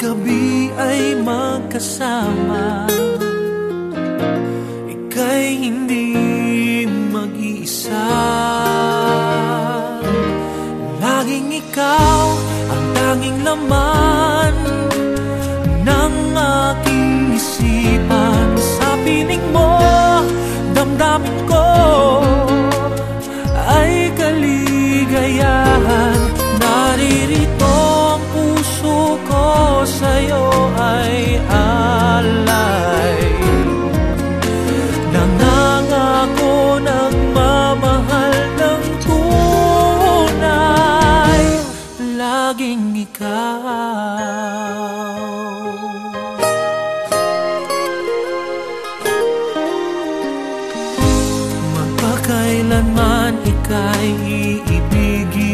gabi ay magkasama, ika'y hindi mag-iisa. Laging ikaw ang tanging laman ng aking isipan. Sa piling mo, damdamin ko ay kaligayahan. Naririto ang puso ko, sa'yo ay alay. Nangangako nagmamahal ng tunay, laging ikaw. Magpakailanman ika'y iibigin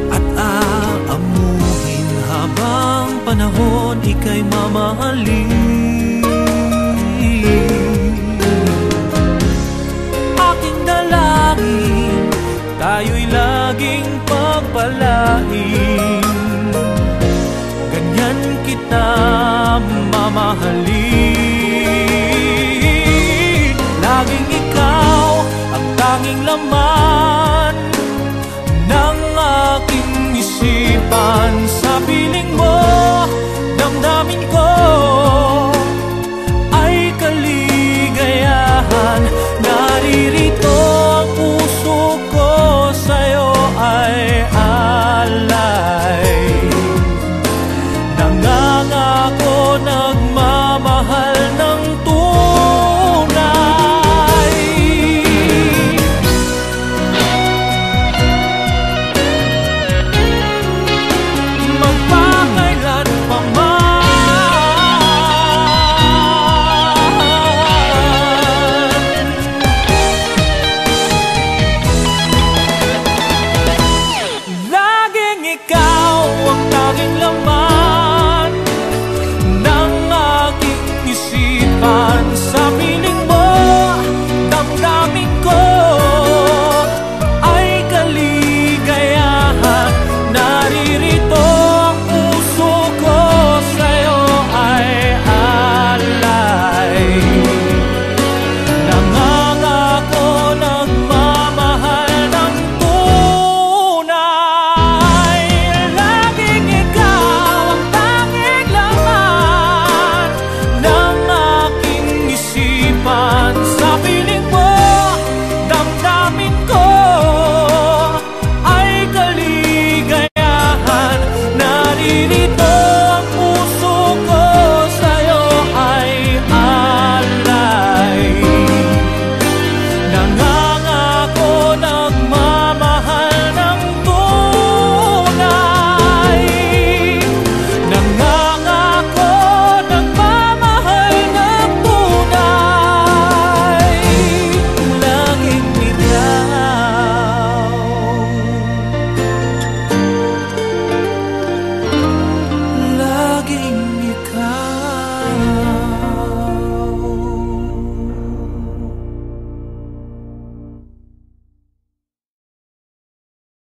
at aamuhin, habang panahon ika'y mamahalin. Aking dalangin, tayo'y laging pagpalain, ganyan kita mamahalin.